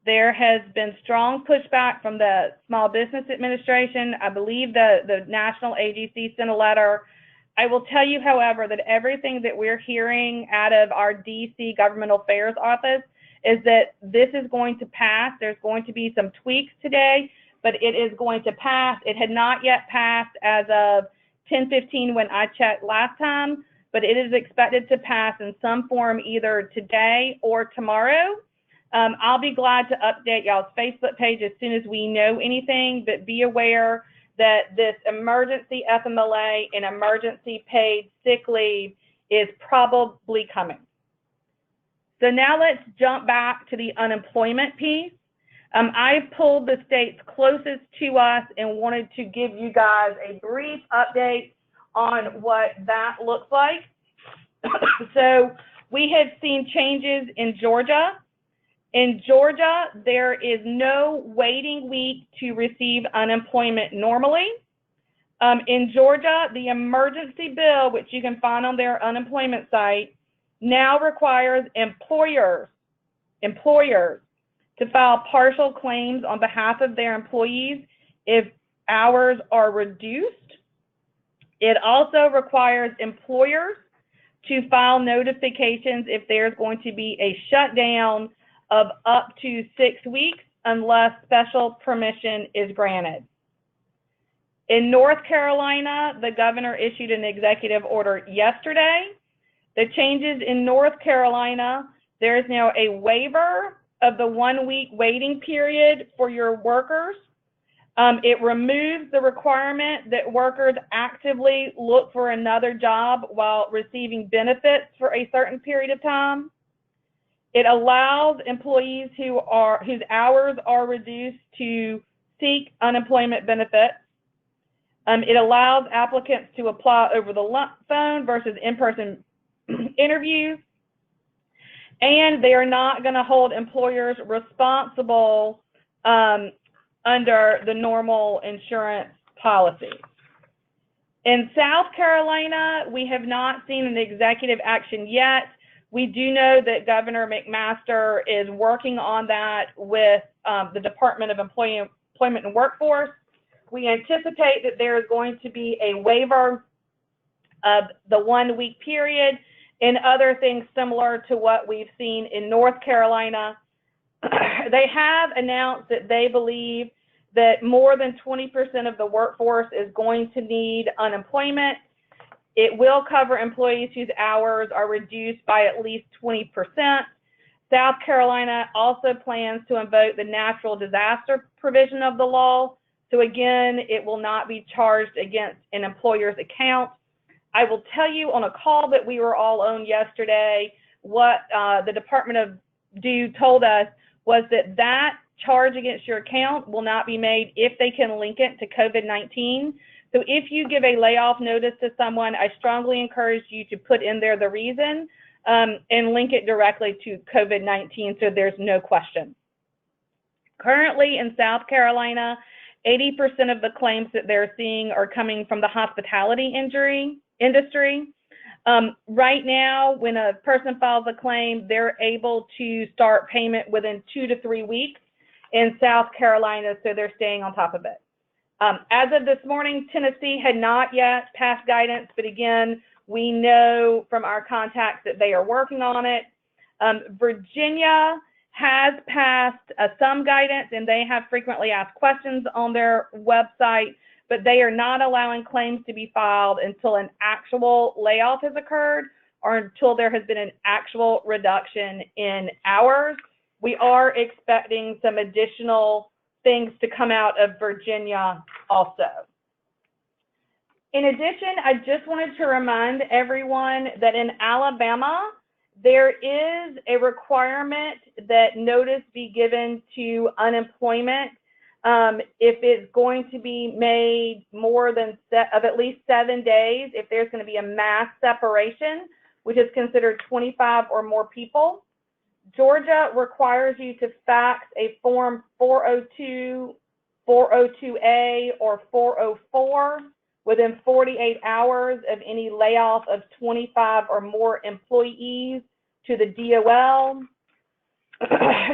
There has been strong pushback from the Small Business Administration. I believe the national agency sent a letter. I will tell you, however, that everything that we're hearing out of our DC Government Affairs Office is that this is going to pass. There's going to be some tweaks today, but it is going to pass. It had not yet passed as of 10:15 when I checked last time, but it is expected to pass in some form either today or tomorrow. I'll be glad to update y'all's Facebook page as soon as we know anything, but be aware that this emergency FMLA and emergency paid sick leave is probably coming. So now let's jump back to the unemployment piece. I've pulled the states closest to us and wanted to give you guys a brief update on what that looks like. So we have seen changes in Georgia. In Georgia, there is no waiting week to receive unemployment normally. In Georgia, the emergency bill, which you can find on their unemployment site, now requires employers to file partial claims on behalf of their employees if hours are reduced. It also requires employers to file notifications if there's going to be a shutdown of up to 6 weeks unless special permission is granted. In North Carolina, the governor issued an executive order yesterday. The changes in North Carolina, there is now a waiver of the 1 week waiting period for your workers. It removes the requirement that workers actively look for another job while receiving benefits for a certain period of time. It allows employees whose hours are reduced to seek unemployment benefits. It allows applicants to apply over the phone versus in-person interviews. And they are not going to hold employers responsible under the normal insurance policy. In South Carolina, we have not seen an executive action yet. We do know that Governor McMaster is working on that with the Department of Employment and Workforce. We anticipate that there is going to be a waiver of the 1 week period and other things similar to what we've seen in North Carolina. They have announced that they believe that more than 20% of the workforce is going to need unemployment. It will cover employees whose hours are reduced by at least 20%. South Carolina also plans to invoke the natural disaster provision of the law. So again, it will not be charged against an employer's account. I will tell you on a call that we were all on yesterday, what the Department of told us was that charge against your account will not be made if they can link it to COVID-19. So if you give a layoff notice to someone, I strongly encourage you to put in there the reason and link it directly to COVID-19 so there's no question. Currently in South Carolina, 80% of the claims that they're seeing are coming from the hospitality industry. Right now, when a person files a claim, they're able to start payment within 2 to 3 weeks in South Carolina, so they're staying on top of it. As of this morning, Tennessee had not yet passed guidance, but again, we know from our contacts that they are working on it. Virginia has passed some guidance, and they have frequently asked questions on their website, but they are not allowing claims to be filed until an actual layoff has occurred or until there has been an actual reduction in hours. We are expecting some additional things to come out of Virginia also. In addition, I just wanted to remind everyone that in Alabama, there is a requirement that notice be given to unemployment if it's going to be made more than at least 7 days, if there's going to be a mass separation, which is considered 25 or more people. Georgia requires you to fax a form 402 402A or 404 within 48 hours of any layoff of 25 or more employees to the DOL.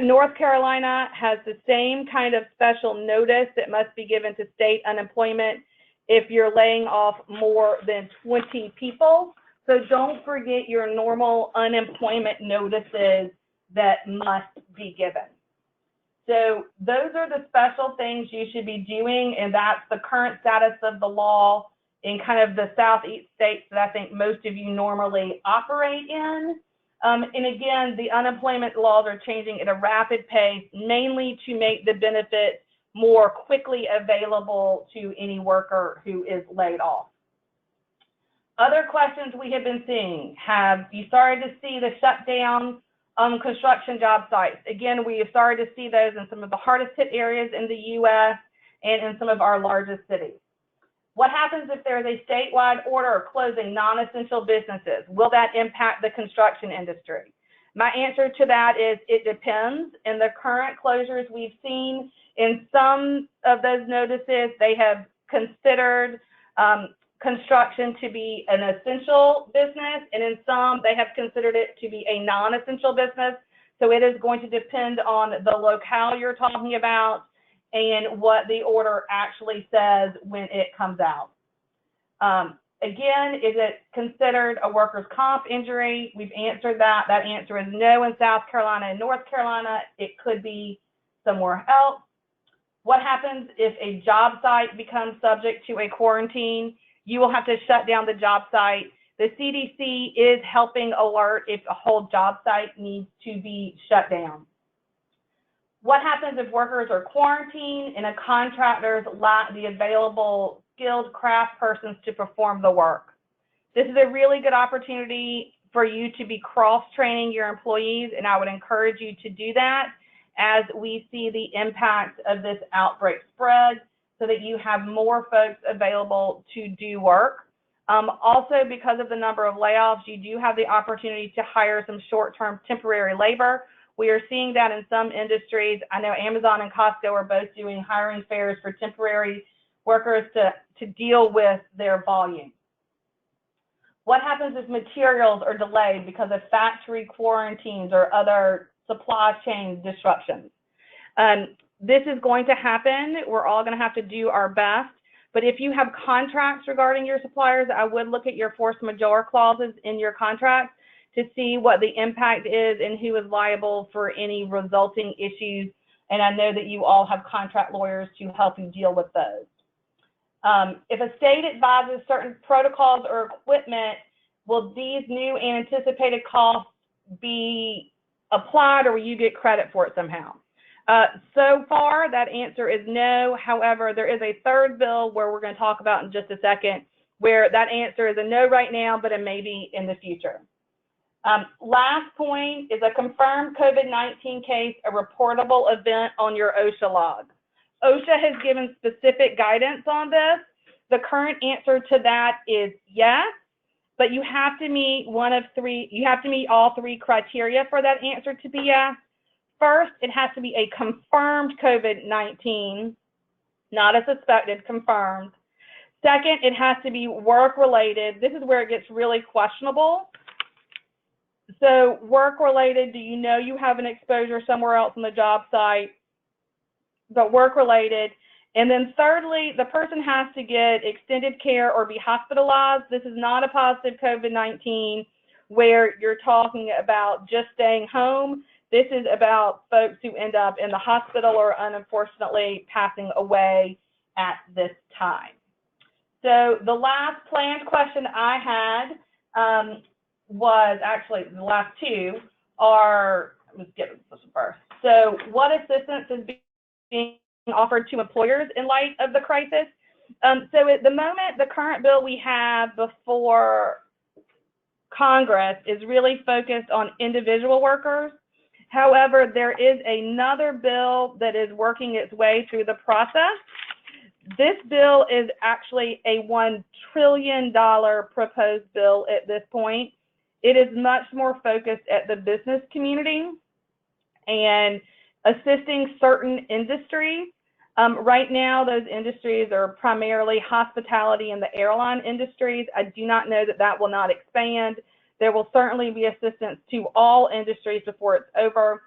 North Carolina has the same kind of special notice that must be given to state unemployment if you're laying off more than 20 people. So don't forget your normal unemployment notices that must be given. So those are the special things you should be doing, and that's the current status of the law in kind of the southeast states that I think most of you normally operate in. And again, the unemployment laws are changing at a rapid pace, mainly to make the benefits more quickly available to any worker who is laid off. Other questions we have been seeing: have you started to see the shutdown construction job sites? Again, we have started to see those in some of the hardest hit areas in the U.S. and in some of our largest cities. What happens if there is a statewide order closing non-essential businesses? Will that impact the construction industry? My answer to that is it depends. In the current closures we've seen, in some of those notices, they have considered construction to be an essential business, and in some, they have considered it to be a non-essential business. So it is going to depend on the locale you're talking about and what the order actually says when it comes out. Again, is it considered a workers' comp injury? We've answered that. That answer is no in South Carolina and North Carolina. It could be somewhere else. What happens if a job site becomes subject to a quarantine? You will have to shut down the job site. The CDC is helping alert if a whole job site needs to be shut down. What happens if workers are quarantined and a contractor lack the available skilled craft persons to perform the work? This is a really good opportunity for you to be cross-training your employees, and I would encourage you to do that as we see the impact of this outbreak spread so that you have more folks available to do work. Also, because of the number of layoffs, you do have the opportunity to hire some short-term temporary labor. We are seeing that in some industries. I know Amazon and Costco are both doing hiring fairs for temporary workers to deal with their volume. What happens if materials are delayed because of factory quarantines or other supply chain disruptions? This is going to happen. We're all going to have to do our best. But if you have contracts regarding your suppliers, I would look at your force majeure clauses in your contracts to see what the impact is and who is liable for any resulting issues. And I know that you all have contract lawyers to help you deal with those. If a state advises certain protocols or equipment, will these new anticipated costs be applied, or will you get credit for it somehow? So far, that answer is no. However, there is a third bill where we're going to talk about in just a second, where that answer is a no right now, but a maybe in the future. Last point: is a confirmed COVID-19 case a reportable event on your OSHA log? OSHA has given specific guidance on this. The current answer to that is yes, but you have to meet all three criteria for that answer to be yes. First, it has to be a confirmed COVID-19, not a suspected, confirmed. Second, it has to be work-related. This is where it gets really questionable. So work-related, do you know you have an exposure somewhere else on the job site? But work-related. And then thirdly, the person has to get extended care or be hospitalized. This is not a positive COVID-19 where you're talking about just staying home. This is about folks who end up in the hospital or unfortunately passing away at this time. So the last planned question I had was actually the last two are, let's get this one first. So what assistance is being offered to employers in light of the crisis? So at the moment, the current bill we have before Congress is really focused on individual workers. However, there is another bill that is working its way through the process. This bill is actually a $1 trillion proposed bill at this point. It is much more focused at the business community and assisting certain industries. Right now, those industries are primarily hospitality and the airline industries. I do not know that that will not expand. There will certainly be assistance to all industries before it's over.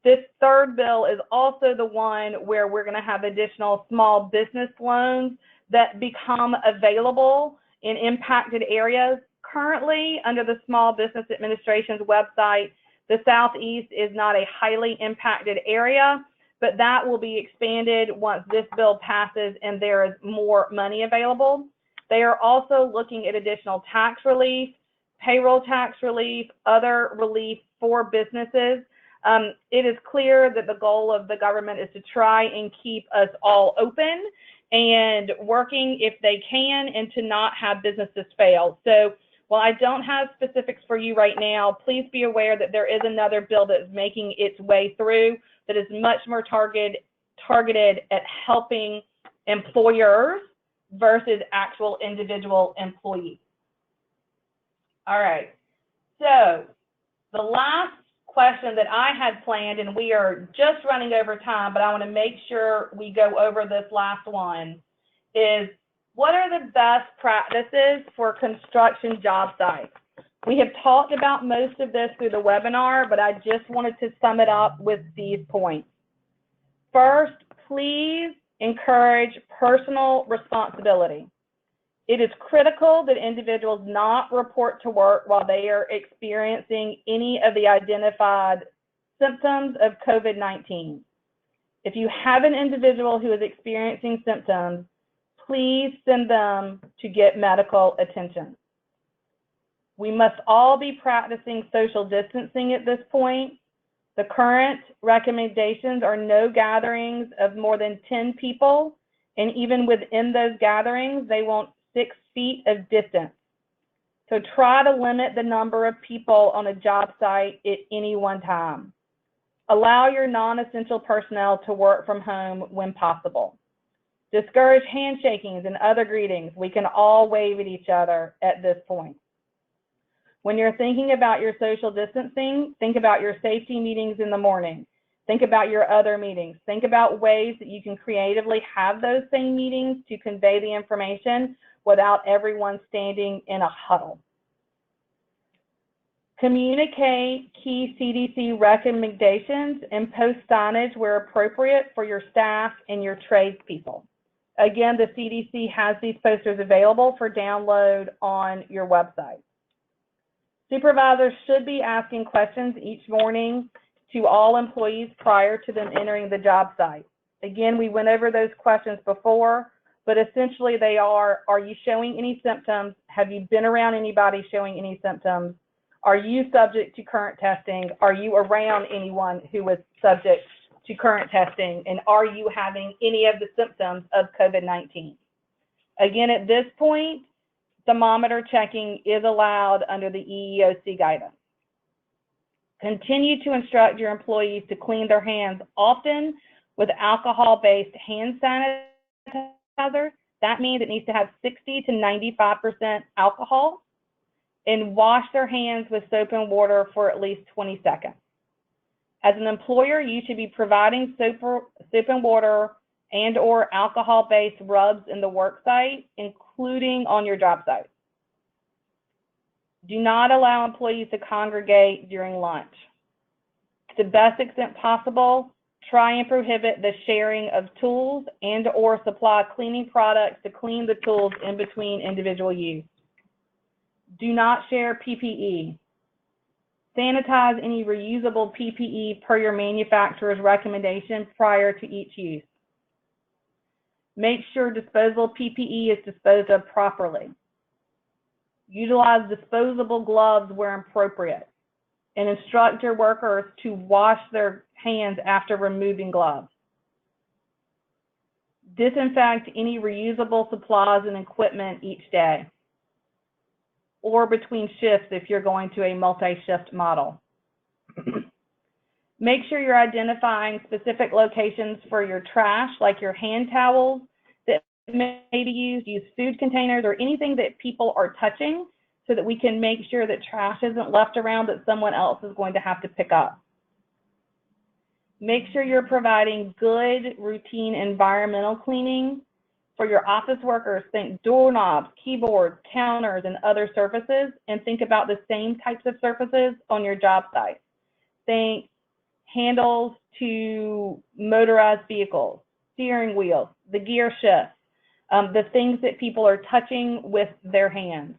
This third bill is also the one where we're going to have additional small business loans that become available in impacted areas. Currently, under the Small Business Administration's website, the Southeast is not a highly impacted area, but that will be expanded once this bill passes and there is more money available. They are also looking at additional tax relief, payroll tax relief, other relief for businesses. It is clear that the goal of the government is to try and keep us all open and working if they can, and to not have businesses fail. So while I don't have specifics for you right now, please be aware that there is another bill that is making its way through that is much more targeted at helping employers versus actual individual employees. All right, so the last question that I had planned, and we are just running over time, but I want to make sure we go over this last one, is what are the best practices for construction job sites? We have talked about most of this through the webinar, but I just wanted to sum it up with these points. First, please encourage personal responsibility. It is critical that individuals not report to work while they are experiencing any of the identified symptoms of COVID-19. If you have an individual who is experiencing symptoms, please send them to get medical attention. We must all be practicing social distancing at this point. The current recommendations are no gatherings of more than 10 people, and even within those gatherings, they want 6 feet of distance. So try to limit the number of people on a job site at any one time. Allow your non-essential personnel to work from home when possible. Discourage handshakings and other greetings. We can all wave at each other at this point. When you're thinking about your social distancing, think about your safety meetings in the morning. Think about your other meetings. Think about ways that you can creatively have those same meetings to convey the information without everyone standing in a huddle. Communicate key CDC recommendations and post signage where appropriate for your staff and your tradespeople. Again, the CDC has these posters available for download on your website. Supervisors should be asking questions each morning to all employees prior to them entering the job site. Again, we went over those questions before, but essentially they are you showing any symptoms? Have you been around anybody showing any symptoms? Are you subject to current testing? Are you around anyone who was subject to current testing? And are you having any of the symptoms of COVID-19? Again, at this point, thermometer checking is allowed under the EEOC guidance. Continue to instruct your employees to clean their hands often with alcohol-based hand sanitizer. That means it needs to have 60 to 95% alcohol, and wash their hands with soap and water for at least 20 seconds. As an employer, you should be providing soap and water and or alcohol-based rubs in the work site, including on your job site. Do not allow employees to congregate during lunch. To the best extent possible, try and prohibit the sharing of tools and or supply cleaning products to clean the tools in between individual use. Do not share PPE. Sanitize any reusable PPE per your manufacturer's recommendation prior to each use. Make sure disposable PPE is disposed of properly. Utilize disposable gloves where appropriate, and instruct your workers to wash their hands after removing gloves. Disinfect any reusable supplies and equipment each day, or between shifts if you're going to a multi-shift model. Make sure you're identifying specific locations for your trash, like your hand towels that may be used, use food containers, or anything that people are touching, so that we can make sure that trash isn't left around that someone else is going to have to pick up. Make sure you're providing good routine environmental cleaning for your office workers. Think doorknobs, keyboards, counters, and other surfaces, and think about the same types of surfaces on your job site. Think handles to motorized vehicles, steering wheels, the gear shift, the things that people are touching with their hands.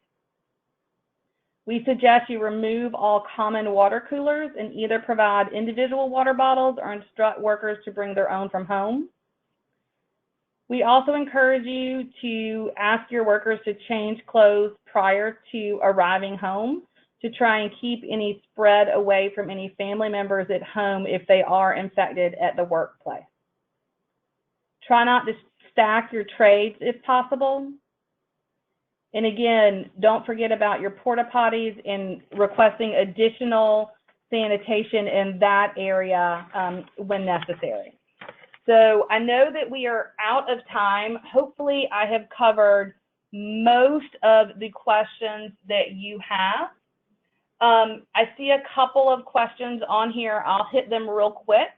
We suggest you remove all common water coolers and either provide individual water bottles or instruct workers to bring their own from home. We also encourage you to ask your workers to change clothes prior to arriving home to try and keep any spread away from any family members at home if they are infected at the workplace. Try not to stack your trades if possible. And again, don't forget about your porta potties and requesting additional sanitation in that area when necessary. So I know that we are out of time. Hopefully I have covered most of the questions that you have. I see a couple of questions on here. I'll hit them real quick.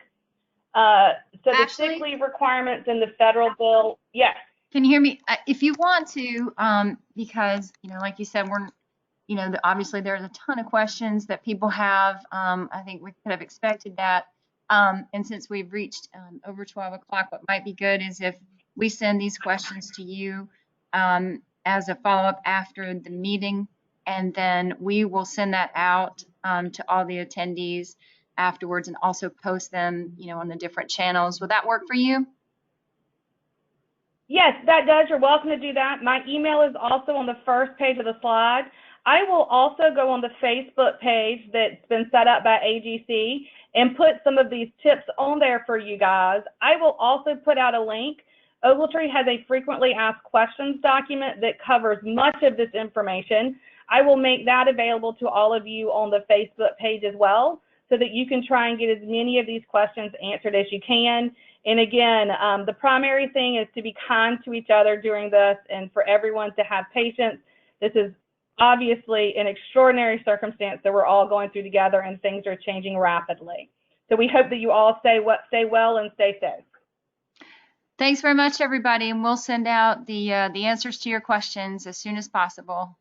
So the sick leave requirements in the federal bill, yes. Can you hear me? If you want to, because, like you said, obviously there's a ton of questions that people have. I think we could have expected that. And since we've reached over 12 o'clock, what might be good is if we send these questions to you as a follow-up after the meeting, and then we will send that out to all the attendees afterwards and also post them, on the different channels. Would that work for you? Yes, that does. You're welcome to do that. My email is also on the first page of the slide. I will also go on the Facebook page that's been set up by AGC and put some of these tips on there for you guys. I will also put out a link. Ogletree has a frequently asked questions document that covers much of this information. I will make that available to all of you on the Facebook page as well, so that you can try and get as many of these questions answered as you can. And again, the primary thing is to be kind to each other during this and for everyone to have patience. This is obviously an extraordinary circumstance that we're all going through together, and things are changing rapidly. So we hope that you all stay well and stay safe. Thanks very much, everybody, and we'll send out the answers to your questions as soon as possible.